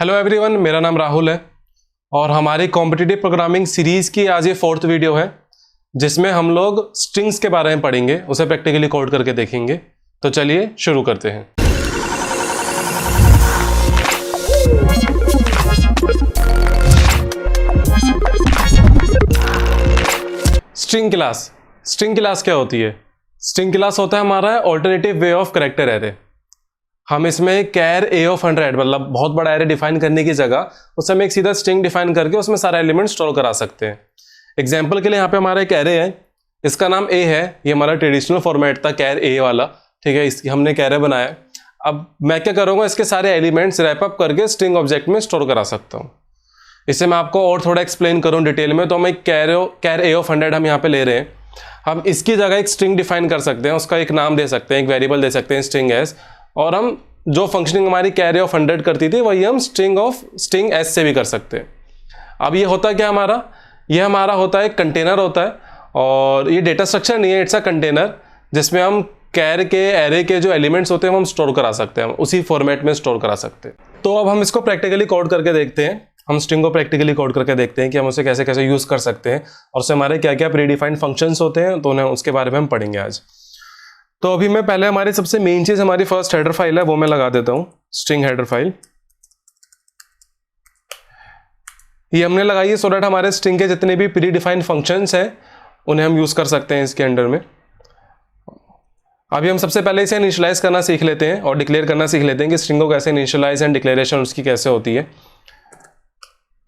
Hello everyone, मेरा नाम राहुल है और हमारी कॉम्पिटिटिव प्रोग्रामिंग सीरीज की आज ये 4th वीडियो है जिसमें हम लोग स्ट्रिंग्स के बारे में पढ़ेंगे, उसे प्रैक्टिकली कोड करके देखेंगे। तो चलिए शुरू करते हैं। स्ट्रिंग क्लास क्या होती है? स्ट्रिंग क्लास होता है हमारा alternative way of character array. हम इसमें कैर ए ऑफ 100 मतलब बहुत बड़ा एरे डिफाइन करने की जगह उससे हम एक सीधा स्ट्रिंग डिफाइन करके उसमें सारा एलिमेंट स्टोर करा सकते हैं। एग्जांपल के लिए यहाँ पे हमारा एक एरे है, इसका नाम ए है। ये हमारा ट्रेडिशनल फॉर्मेट था कैर ए वाला, ठीक है। इसकी हमने कैरे बनाया। अब मैं क्या करूँगा, इसके सारे एलिमेंट्स रैप अप करके स्ट्रिंग ऑब्जेक्ट में स्टोर करा सकता हूँ। इसे मैं आपको और थोड़ा एक्सप्लेन करूँ डिटेल में, तो हम एक कैर ए ऑफ 100 हम यहाँ पे ले रहे हैं। हम इसकी जगह एक स्ट्रिंग डिफाइन कर सकते हैं, उसका एक नाम दे सकते हैं, एक वेरिएबल दे सकते हैं स्ट्रिंग एस, और हम जो फंक्शनिंग हमारी कैरे ऑफ 100 करती थी वही हम स्ट्रिंग एस से भी कर सकते हैं। अब ये होता क्या ये हमारा होता है एक कंटेनर होता है, और ये डेटा स्ट्रक्चर नहीं है, इट्स अ कंटेनर जिसमें हम कैर के एरे के जो एलिमेंट्स होते हैं वो हम स्टोर करा सकते हैं, हम उसी फॉर्मेट में स्टोर करा सकते हैं। तो अब हम इसको प्रैक्टिकली कोड करके देखते हैं। हम स्ट्रिंग को प्रैक्टिकली कोड करके देखते हैं कि हम उसे कैसे कैसे यूज कर सकते हैं और उससे हमारे क्या क्या प्रीडिफाइंड फंक्शंस होते हैं, तो उन्हें उसके बारे में हम पढ़ेंगे आज। तो अभी मैं पहले हमारी सबसे मेन चीज हमारी फर्स्ट हेडर फाइल है वो मैं लगा देता हूं, स्ट्रिंग हेडर फाइल। ये हमने लगाई है सो दैट हमारे स्ट्रिंग के जितने भी प्री डिफाइंड फंक्शंस हैं उन्हें हम यूज कर सकते हैं इसके अंडर में। अभी हम सबसे पहले इसे इनिशियलाइज करना सीख लेते हैं और डिक्लेयर करना सीख लेते हैं कि स्ट्रिंग को कैसे इनिशियलाइज एंड डिक्लेरेशन उसकी कैसे होती है।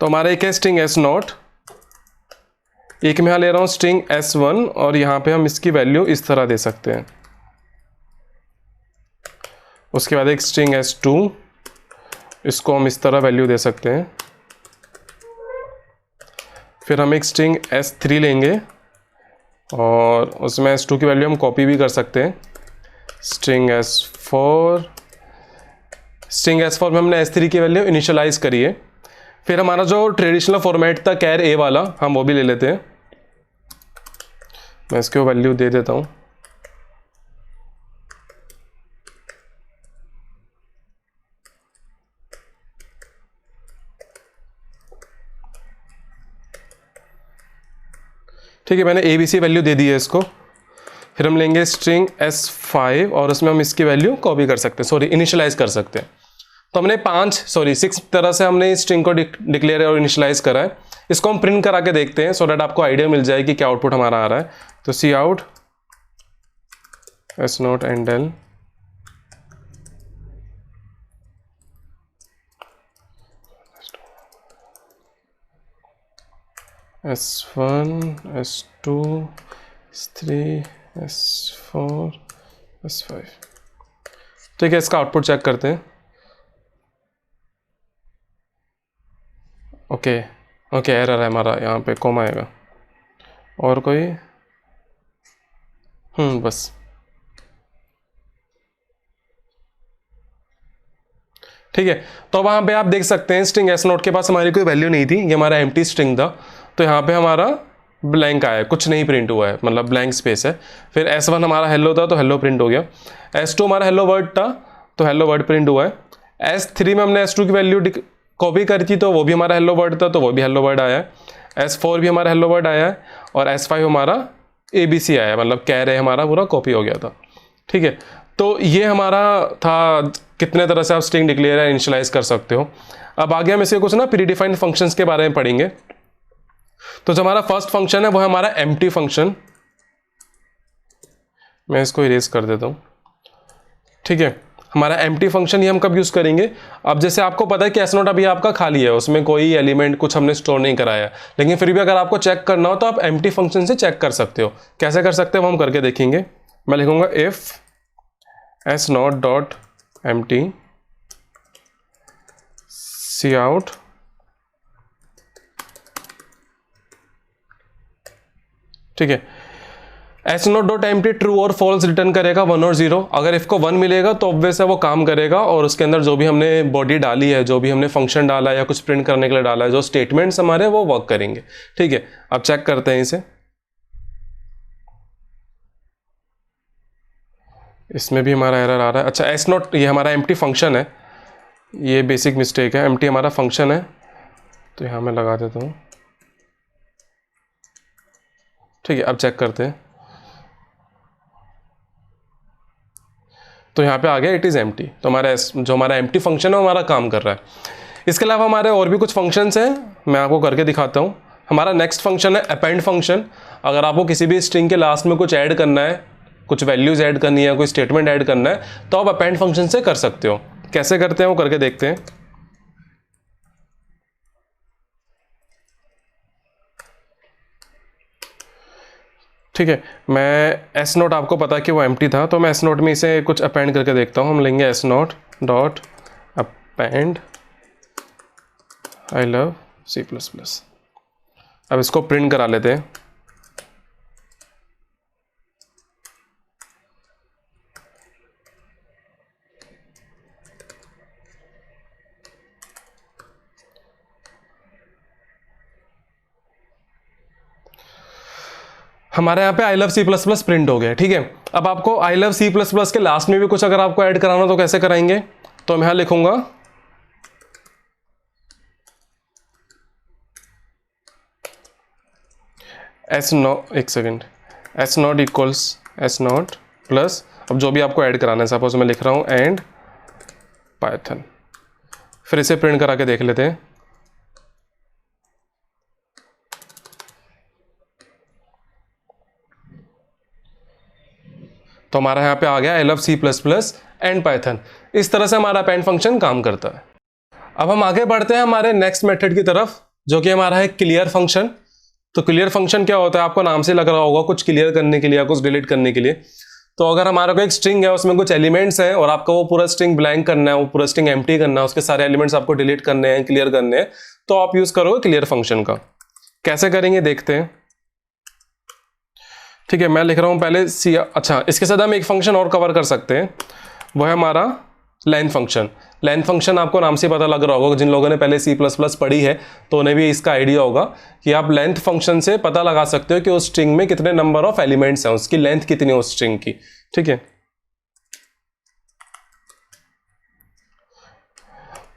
तो हमारा एक है स्ट्रिंग एस नॉट, एक मैं यहां ले रहा हूं स्ट्रिंग S1, और यहां पे हम इसकी वैल्यू इस तरह दे सकते हैं। उसके बाद एक स्ट्रिंग S2, इसको हम इस तरह वैल्यू दे सकते हैं। फिर हम एक स्ट्रिंग S3 लेंगे और उसमें S2 की वैल्यू हम कॉपी भी कर सकते हैं। स्ट्रिंग S4 में हमने S3 की वैल्यू इनिशियलाइज करी है। फिर हमारा जो ट्रेडिशनल फॉर्मेट था कैर ए वाला, हम वो भी ले लेते हैं। मैं इसको वैल्यू दे देता हूं। ठीक है, मैंने ABC वैल्यू दे दी है इसको। फिर हम लेंगे स्ट्रिंग S5 और उसमें हम इसकी वैल्यू कॉपी कर सकते हैं, इनिशियलाइज कर सकते हैं। तो हमने 6 तरह से हमने इस स्ट्रिंग को डिक्लेयर और इनिशियलाइज करा है। इसको हम प्रिंट करा के देखते हैं सो दैट आपको आइडिया मिल जाए कि क्या आउटपुट हमारा आ रहा है। तो C out S naught and L S1 S2 S3 S4 S5। ठीक है, इसका आउटपुट चेक करते हैं। ओके एरर है हमारा, यहाँ पे कॉमा आएगा और कोई बस। ठीक है, तो वहाँ पे आप देख सकते हैं स्ट्रिंग एस नोट के पास हमारी कोई वैल्यू नहीं थी, ये हमारा एम्प्टी स्ट्रिंग था। तो यहाँ पे हमारा ब्लैंक आया, कुछ नहीं प्रिंट हुआ है, मतलब ब्लैंक स्पेस है। फिर S1 हमारा हेलो था तो हेलो प्रिंट हो गया। S2 हमारा हेलो वर्ड था तो हेलो वर्ड प्रिंट हुआ है। S3 में हमने S2 की वैल्यू कॉपी करी थी तो वो भी हमारा हेलो वर्ड था तो वो भी हेलो वर्ड आया है। S4 भी हमारा हेलो वर्ड आया है और S5 हमारा ABC आया, मतलब कैर ए हमारा पूरा कॉपी हो गया था। ठीक है, तो ये हमारा था कितने तरह से आप स्ट्रिंग डिक्लेयर या इनिशियलाइज कर सकते हो। अब आगे हम इसके कुछ ना प्री डिफाइंड फंक्शंस के बारे में पढ़ेंगे। तो जो हमारा फर्स्ट फंक्शन है वो है हमारा एम्प्टी फंक्शन। मैं इसको इरेज कर देता हूं। ठीक है, हमारा एम्प्टी फंक्शन ये हम कब यूज करेंगे? अब जैसे आपको पता है कि एस नोट अभी आपका खाली है, उसमें कोई एलिमेंट कुछ हमने स्टोर नहीं कराया, लेकिन फिर भी अगर आपको चेक करना हो तो आप एम्प्टी फंक्शन से चेक कर सकते हो। कैसे कर सकते हो वो हम करके देखेंगे। मैं लिखूंगा if s not dot empty C out ठीक है, s note dot empty true और फॉल्स रिटर्न करेगा 1 और 0। अगर इफ को 1 मिलेगा तो ऑब्वियस है वो काम करेगा और उसके अंदर जो भी हमने बॉडी डाली है, जो भी हमने फंक्शन डाला है या कुछ प्रिंट करने के लिए डाला है, जो स्टेटमेंट्स हमारे वो वर्क करेंगे। ठीक है, अब चेक करते हैं इसे। इसमें भी हमारा एरर आ रहा है। अच्छा, एस नॉट ये हमारा एम्प्टी फंक्शन है, ये बेसिक मिस्टेक है, एम्प्टी हमारा फंक्शन है, तो यहाँ मैं लगा देता हूँ। ठीक है, अब चेक करते हैं। तो यहाँ पे आ गया इट इज़ एम्प्टी। तो हमारा जो हमारा एम्प्टी फंक्शन है वो हमारा काम कर रहा है। इसके अलावा हमारे और भी कुछ फंक्शंस हैं, मैं आपको करके दिखाता हूँ। हमारा नेक्स्ट फंक्शन है अपेंड फंक्शन। अगर आपको किसी भी स्ट्रिंग के लास्ट में कुछ ऐड करना है, कुछ वैल्यूज ऐड करनी है, कोई स्टेटमेंट ऐड करना है, तो आप अपेंड फंक्शन से कर सकते हो। कैसे करते हैं वो करके देखते हैं। ठीक है, मैं एस नोट, आपको पता है कि वो एम्प्टी था, तो मैं एस नोट में इसे कुछ अपेंड करके देखता हूँ। हम लेंगे S note dot append I love C++। अब इसको प्रिंट करा लेते हैं। हमारे यहाँ पे आई लव C++ प्रिंट हो गया। ठीक है, अब आपको आई लव C++ के लास्ट में भी कुछ अगर आपको ऐड कराना तो कैसे कराएंगे? तो मैं यहाँ लिखूंगा S not equals S not plus, अब जो भी आपको ऐड कराना है, सपोज मैं लिख रहा हूँ एंड पाइथन। फिर इसे प्रिंट करा के देख लेते हैं। तो हमारा यहाँ पे आ गया I love C++ and Python. इस तरह से हमारा अपेंड फंक्शन काम करता है। अब हम आगे बढ़ते हैं हमारे नेक्स्ट मेथड की तरफ, जो कि हमारा है क्लियर फंक्शन। तो क्लियर फंक्शन क्या होता है, आपको नाम से लग रहा होगा, कुछ क्लियर करने के लिए या कुछ डिलीट करने के लिए। तो अगर हमारा कोई एक स्ट्रिंग है, उसमें कुछ एलिमेंट्स हैं और आपको वो पूरा स्ट्रिंग ब्लैंक करना है, वो पूरा स्ट्रिंग एम्प्टी करना है, उसके सारे एलिमेंट्स आपको डिलीट करने हैं, क्लियर करने हैं, तो आप यूज करोगे क्लियर फंक्शन का। कैसे करेंगे देखते हैं। ठीक है, मैं लिख रहा हूं पहले सी। अच्छा, इसके साथ हम एक फंक्शन और कवर कर सकते हैं, वो है हमारा लेंथ फंक्शन। लेंथ फंक्शन आपको नाम से पता लग रहा होगा, जिन लोगों ने पहले C++ पढ़ी है तो उन्हें भी इसका आइडिया होगा कि आप लेंथ फंक्शन से पता लगा सकते हो कि उस स्ट्रिंग में कितने नंबर ऑफ एलिमेंट्स हैं, उसकी लेंथ कितनी है उस स्ट्रिंग की। ठीक है,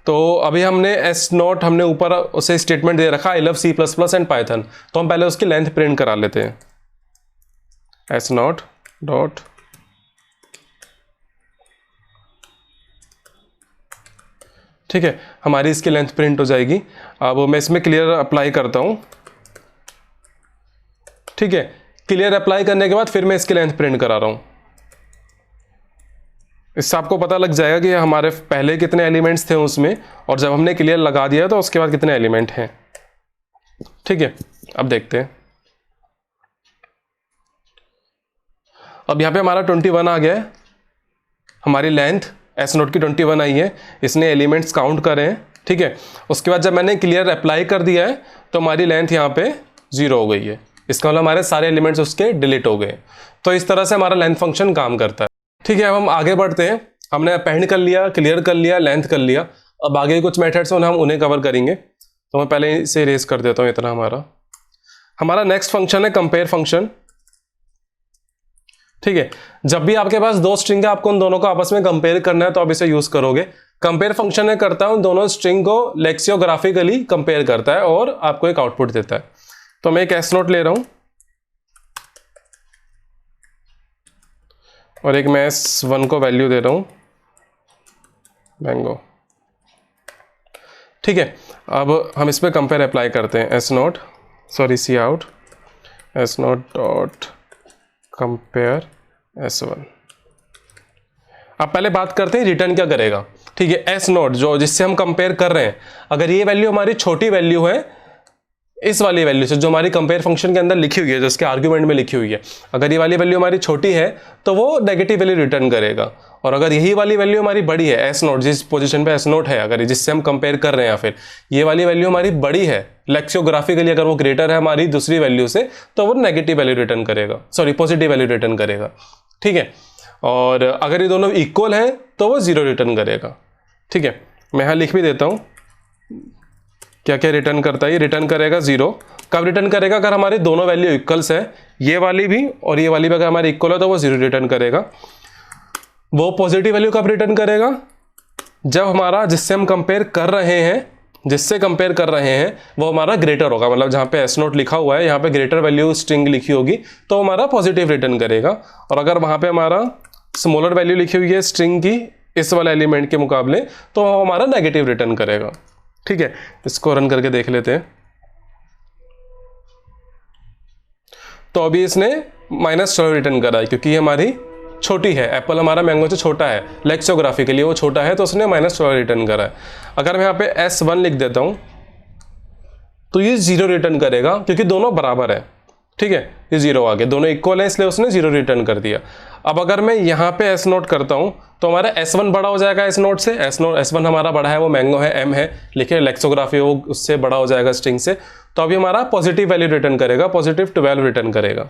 तो अभी हमने एस नोट, हमने ऊपर उसे स्टेटमेंट दे रखा I love C++ and Python, तो हम पहले उसकी लेंथ प्रिंट करा लेते हैं। एस नोट डॉट ठीक है, हमारी इसकी लेंथ प्रिंट हो जाएगी। अब मैं इसमें क्लियर अप्लाई करता हूं। ठीक है, क्लियर अप्लाई करने के बाद फिर मैं इसकी लेंथ प्रिंट करा रहा हूं। इससे आपको पता लग जाएगा कि हमारे पहले कितने एलिमेंट्स थे उसमें, और जब हमने क्लियर लगा दिया तो उसके बाद कितने एलिमेंट हैं। ठीक है, अब देखते हैं। अब यहाँ पे हमारा 21 आ गया है, हमारी लेंथ एस नोट की 21 आई है, इसने एलिमेंट्स काउंट करे हैं। ठीक है, उसके बाद जब मैंने क्लियर अप्लाई कर दिया है तो हमारी लेंथ यहाँ पे 0 हो गई है। इसका मतलब हमारे सारे एलिमेंट्स उसके डिलीट हो गए। तो इस तरह से हमारा लेंथ फंक्शन काम करता है। ठीक है, अब हम आगे बढ़ते हैं। हमने अपेंड कर लिया, क्लियर कर लिया, लेंथ कर लिया। अब आगे कुछ मेथड्स हैं, हम उन्हें कवर करेंगे। तो मैं पहले इसे इरेज कर देता हूँ। इतना हमारा नेक्स्ट फंक्शन है कंपेयर फंक्शन। ठीक है, जब भी आपके पास दो स्ट्रिंग है, आपको उन दोनों को आपस में कंपेयर करना है तो आप इसे यूज करोगे। कंपेयर फंक्शन में करता हूं, दोनों स्ट्रिंग को लेक्सियोग्राफिकली कंपेयर करता है और आपको एक आउटपुट देता है। तो मैं एक एस नोट ले रहा हूं और एक मैं S1 को वैल्यू दे रहा हूं मैंगो। ठीक है, अब हम इस पर कंपेयर अप्लाई करते हैं। S naught C out S note dot compare S1। अब पहले बात करते हैं रिटर्न क्या करेगा। ठीक है, एस नोट जो जिससे हम कंपेयर कर रहे हैं, अगर ये वैल्यू हमारी छोटी वैल्यू है इस वाली वैल्यू से जो हमारी कंपेयर फंक्शन के अंदर लिखी हुई है, जो इसके आर्ग्यूमेंट में लिखी हुई है, अगर ये वाली वैल्यू हमारी छोटी है तो वो नेगेटिव वैल्यू रिटर्न करेगा। और अगर यही वाली वैल्यू हमारी बड़ी है, एस नोट जिस पोजीशन पे एस नोट है, अगर जिससे हम कंपेयर कर रहे हैं, या फिर ये वाली वैल्यू हमारी बड़ी है लेक्सियोग्राफिकली, अगर वो ग्रेटर है हमारी दूसरी वैल्यू से, तो वो नेगेटिव वैल्यू रिटर्न करेगा, सॉरी पॉजिटिव वैल्यू रिटर्न करेगा। ठीक है, और अगर ये दोनों इक्वल हैं तो वो 0 रिटर्न करेगा। ठीक है, मैं यहाँ लिख भी देता हूँ क्या क्या रिटर्न करता है। ये रिटर्न करेगा 0। कब रिटर्न करेगा? अगर हमारी दोनों वैल्यू इक्वल्स है, ये वाली भी और ये वाली भी अगर हमारी इक्वल है तो वो 0 रिटर्न करेगा। वो पॉजिटिव वैल्यू कब रिटर्न करेगा? जब हमारा जिससे हम कंपेयर कर रहे हैं, जिससे कंपेयर कर रहे हैं वो हमारा ग्रेटर होगा, मतलब जहाँ पे एस नोट लिखा हुआ है यहाँ पे ग्रेटर वैल्यू स्ट्रिंग लिखी होगी तो हमारा पॉजिटिव रिटर्न करेगा। और अगर वहाँ पे हमारा स्मॉलर वैल्यू लिखी हुई है स्ट्रिंग की इस वाले एलिमेंट के मुकाबले तो वो हमारा नेगेटिव रिटर्न करेगा। ठीक है, इसको रन करके देख लेते हैं। तो अभी इसने -12 रिटर्न करा है क्योंकि ये हमारी छोटी है, एप्पल हमारा मैंगो से छोटा है, लेक्सियोग्राफी के लिए वो छोटा है तो उसने -12 रिटर्न करा है। अगर मैं यहाँ पे S1 लिख देता हूँ तो ये 0 रिटर्न करेगा क्योंकि दोनों बराबर है। ठीक है, ये 0 आ गया, दोनों इक्वल है इसलिए उसने 0 रिटर्न कर दिया। अब अगर मैं यहाँ पे S नोट करता हूँ तो हमारा S1 बड़ा हो जाएगा S नोट से, S1 हमारा बड़ा है, वो मैंगो है, M है, लिखिए लेक्सियोग्राफी वो उससे बड़ा हो जाएगा स्ट्रिंग से। तो अभी हमारा पॉजिटिव वैल्यू रिटर्न करेगा, +12 रिटर्न करेगा।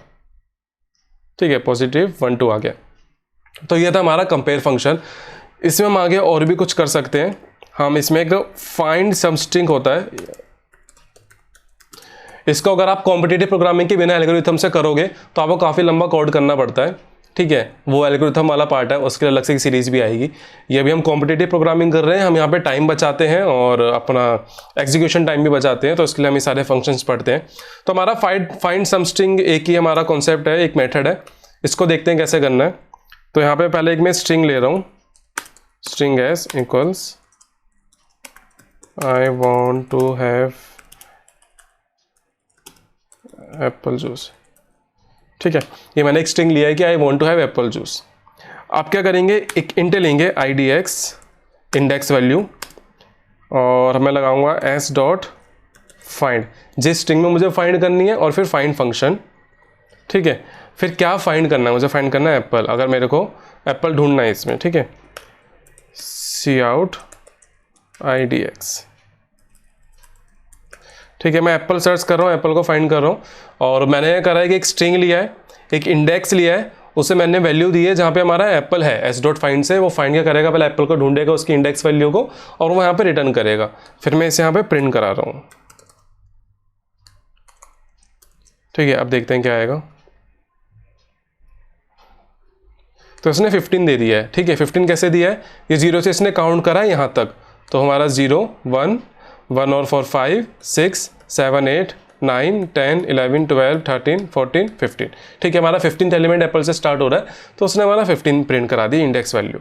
ठीक है, +12 आ गया। तो ये था हमारा कंपेयर फंक्शन। इसमें हम आगे और भी कुछ कर सकते हैं। हम इसमें एक फाइंड सम स्ट्रिंग होता है, इसको अगर आप कॉम्पिटिटिव प्रोग्रामिंग के बिना एल्गोरिथम से करोगे तो आपको काफ़ी लंबा कोड करना पड़ता है। ठीक है, वो एल्गोरिथम वाला पार्ट है, उसके लिए अलग से सीरीज भी आएगी। ये भी हम कॉम्पिटिटिव प्रोग्रामिंग कर रहे हैं, हम यहाँ पे टाइम बचाते हैं और अपना एग्जीक्यूशन टाइम भी बचाते हैं, तो इसके लिए हम ये सारे फंक्शंस पढ़ते हैं। तो हमारा फाइंड सम स्ट्रिंग एक ही हमारा कॉन्सेप्ट है, एक मेथड है, इसको देखते हैं कैसे करना है। तो यहाँ पे पहले एक मैं स्ट्रिंग ले रहा हूँ, string s equals I want to have apple juice. ठीक है, ये मैंने एक स्ट्रिंग लिया है कि I want to have apple juice. आप क्या करेंगे, एक इंट लेंगे IDX इंडेक्स वैल्यू और मैं लगाऊंगा एस डॉट फाइंड, जिस स्ट्रिंग में मुझे फाइंड करनी है, और फिर फाइंड फंक्शन। ठीक है, फिर क्या फाइंड करना है, मुझे फाइंड करना है एप्पल, अगर मेरे को एप्पल ढूंढना है इसमें। ठीक है, सी आउट IDX। ठीक है, मैं एप्पल सर्च कर रहा हूँ, एप्पल को फाइंड कर रहा हूँ, और मैंने क्या करा है कि एक स्ट्रिंग लिया है, एक इंडेक्स लिया है, उसे मैंने वैल्यू दी है जहाँ पे हमारा एप्पल है, एस डॉट फाइंड से वो फाइंड क्या करेगा, पहले एप्पल को ढूंढेगा उसकी इंडेक्स वैल्यू को और वो यहाँ पे रिटर्न करेगा। फिर मैं इसे यहाँ पे प्रिंट करा रहा हूँ। ठीक है, अब देखते हैं क्या आएगा। तो इसने 15 दे दिया है। ठीक है, 15 कैसे दिया है, ये 0 से इसने काउंट करा है यहाँ तक, तो हमारा 0 1 1 और 4 5 6 7 8 9 10 11 12 13 14 15। ठीक है, हमारा 15th एलिमेंट एप्पल से स्टार्ट हो रहा है तो उसने हमारा 15 प्रिंट करा दी इंडेक्स वैल्यू।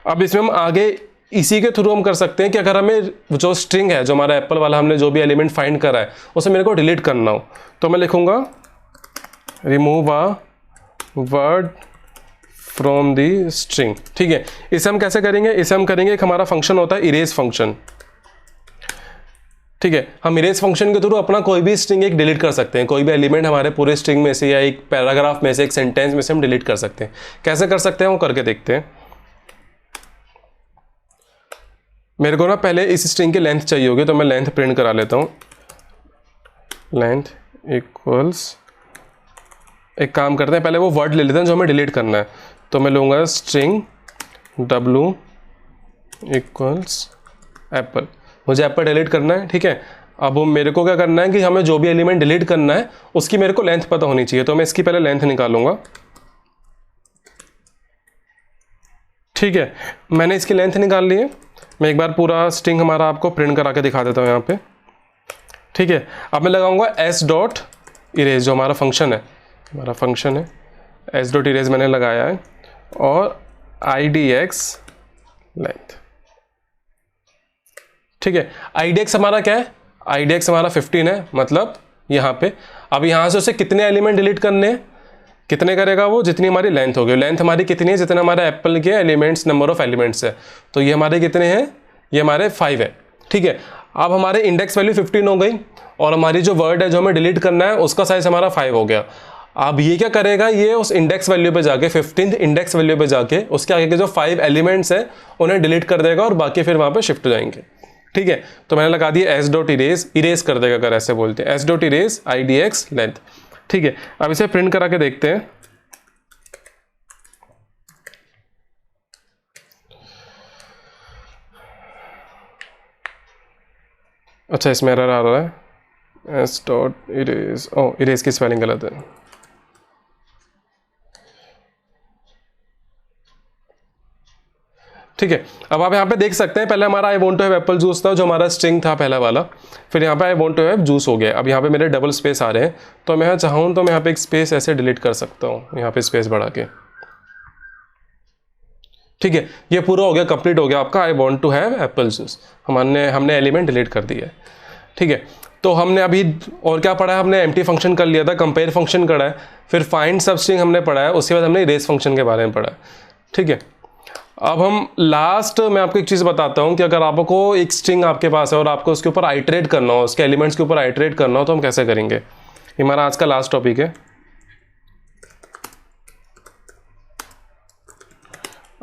अब इसमें हम आगे इसी के थ्रू हम कर सकते हैं कि अगर हमें जो स्ट्रिंग है, जो हमारा एप्पल वाला हमने जो भी एलिमेंट फाइंड करा है उसे मेरे को डिलीट करना हो तो मैं लिखूंगा remove a word from the string. ठीक है, इसे हम कैसे करेंगे, इसे हम करेंगे, एक हमारा फंक्शन होता है इरेज फंक्शन। ठीक है, हम इरेज फंक्शन के थ्रू अपना कोई भी स्ट्रिंग एक डिलीट कर सकते हैं, कोई भी एलिमेंट हमारे पूरे स्ट्रिंग में से या एक पैराग्राफ में से, एक सेंटेंस में से हम डिलीट कर सकते हैं। कैसे कर सकते हैं वो करके देखते हैं। मेरे को ना पहले इस स्ट्रिंग की लेंथ चाहिए होगी तो मैं लेंथ प्रिंट करा लेता हूँ, लेंथ इक्वल्स, एक काम करते हैं पहले वो वर्ड ले लेते हैं जो हमें डिलीट करना है, तो मैं लूँगा स्ट्रिंग w इक्वल्स एप्पल, मुझे एप्पल डिलीट करना है। ठीक है, अब मेरे को क्या करना है कि हमें जो भी एलिमेंट डिलीट करना है उसकी मेरे को लेंथ पता होनी चाहिए, तो मैं इसकी पहले लेंथ निकालूंगा। ठीक है, मैंने इसकी लेंथ निकाल ली है। मैं एक बार पूरा स्ट्रिंग हमारा आपको प्रिंट करा के दिखा देता हूँ यहाँ पे। ठीक है, अब मैं लगाऊंगा एस डॉट इरेज, जो हमारा फंक्शन है, हमारा फंक्शन है एस डॉट इरेज मैंने लगाया है, और IDX लेंथ। ठीक है, IDX हमारा क्या है, IDX हमारा 15 है, मतलब यहाँ पे। अब यहाँ से उसे कितने एलिमेंट डिलीट करने हैं, कितने करेगा वो, जितनी हमारी लेंथ होगी। लेंथ हमारी कितनी है, जितना हमारे एप्पल के एलिमेंट्स, नंबर ऑफ एलिमेंट्स है, तो ये हमारे कितने हैं, ये हमारे 5 है। ठीक है, अब हमारे इंडेक्स वैल्यू 15 हो गई और हमारी जो वर्ड है जो हमें डिलीट करना है उसका साइज हमारा 5 हो गया। अब ये क्या करेगा, ये उस इंडेक्स वैल्यू पे जाके 15th इंडेक्स वैल्यू पे जाके उसके आगे के जो 5 एलिमेंट्स हैं उन्हें डिलीट कर देगा और बाकी फिर वहाँ पे शिफ्ट हो जाएंगे। ठीक है, तो मैंने लगा दिया एस डॉट इरेज, इरेज कर देगा अगर ऐसे बोलते हैं, S dot erase IDX length. ठीक है, अब इसे प्रिंट करा के देखते हैं। अच्छा, इसमें एरर आ रहा है, एस डॉट इरेज, ओ इरेज की स्पेलिंग गलत है। ठीक है, अब आप यहाँ पे देख सकते हैं पहले हमारा I want to have apple juice था जो हमारा स्ट्रिंग था पहला वाला, फिर यहाँ पे I want to have juice हो गया। अब यहाँ पे मेरे डबल स्पेस आ रहे हैं, तो मैं यहाँ चाहूँ तो मैं यहाँ पे एक स्पेस ऐसे डिलीट कर सकता हूँ, यहाँ पे स्पेस बढ़ा के। ठीक है, ये पूरा हो गया, कंप्लीट हो गया आपका I want to have apple juice. हमने एलिमेंट डिलीट कर दिया है। ठीक है, तो हमने अभी और क्या पढ़ा है, हमने एम्प्टी फंक्शन कर लिया था, कंपेयर फंक्शन करा है, फिर फाइंड सबस्ट्रिंग हमने पढ़ा है, उसके बाद हमने इरेज फंक्शन के बारे में पढ़ा है। ठीक है, अब हम लास्ट मैं आपको एक चीज़ बताता हूँ कि अगर आपको एक स्ट्रिंग आपके पास है और आपको उसके ऊपर आइटरेट करना हो, उसके एलिमेंट्स के ऊपर आइटरेट करना हो, तो हम कैसे करेंगे। ये हमारा आज का लास्ट टॉपिक है,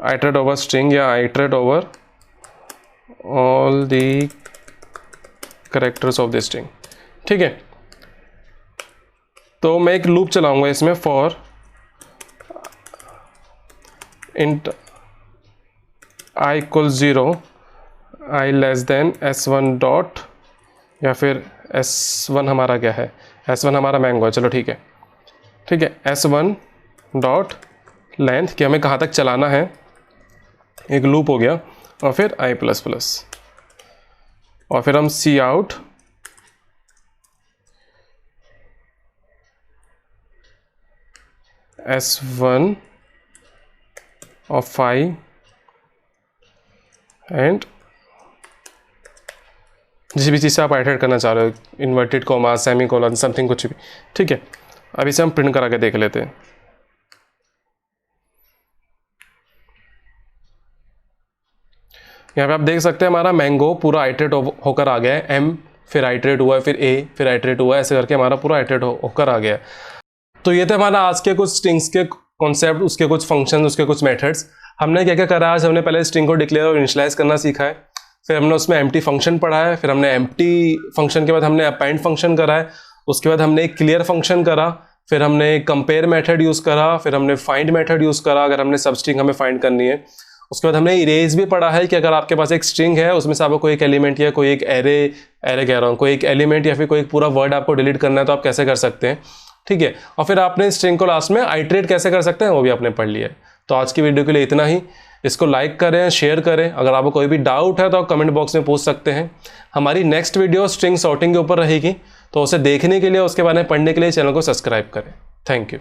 आइटरेट ओवर स्ट्रिंग या iterate over all the characters of the string. ठीक है, तो मैं एक लूप चलाऊंगा इसमें, for int i equal 0 i less than s1 dot, या फिर s1 हमारा क्या है, s1 हमारा मैंगो है, चलो ठीक है। ठीक है, s1 डॉट लेंथ कि हमें कहाँ तक चलाना है, एक लूप हो गया, और फिर i प्लस प्लस, और फिर हम सी आउट s1 ऑफ 5 एंड जिस भी चीज़ से आप आइटरेट करना चाह रहे हो, inverted comma, semi colon, something, कुछ भी। ठीक है, अब इसे हम प्रिंट करा के देख लेते हैं। यहाँ पे आप देख सकते हैं हमारा मैंगो पूरा आइटरेट होकर आ गया है, एम फिर आइटरेट हुआ है, फिर ए फिर आइटरेट हुआ है, ऐसे करके हमारा पूरा आइटरेट होकर आ गया है। तो ये थे हमारा आज के कुछ स्ट्रिंग्स के कॉन्सेप्ट, उसके कुछ फंक्शन, उसके कुछ मेथड्स। हमने क्या क्या करा आज, हमने पहले स्ट्रिंग को डिक्लेयर और इनिशियलाइज करना सीखा है, फिर हमने उसमें एम्प्टी फंक्शन पढ़ा है, फिर हमने एम्प्टी फंक्शन के बाद हमने अपेंड फंक्शन करा है, उसके बाद हमने एक क्लियर फंक्शन करा, फिर हमने कंपेयर मेथड यूज़ करा, फिर हमने फाइंड मेथड यूज़ करा अगर हमने सब स्ट्रिंग हमें फाइंड करनी है। उसके बाद हमने इरेज भी पढ़ा है कि अगर आपके पास एक स्ट्रिंग है, उसमें से आपको कोई एक एलिमेंट या कोई एक एरे कह रहा हूँ, कोई एक एलिमेंट या फिर कोई एक पूरा वर्ड आपको डिलीट करना है, तो आप कैसे कर सकते हैं। ठीक है, और फिर आपने स्ट्रिंग को लास्ट में आइटरेट कैसे कर सकते हैं वो भी आपने पढ़ लिया है। तो आज की वीडियो के लिए इतना ही। इसको लाइक करें, शेयर करें, अगर आपको कोई भी डाउट है तो आप कमेंट बॉक्स में पूछ सकते हैं। हमारी नेक्स्ट वीडियो स्ट्रिंग सॉर्टिंग के ऊपर रहेगी, तो उसे देखने के लिए, उसके बारे में पढ़ने के लिए चैनल को सब्सक्राइब करें। Thank you.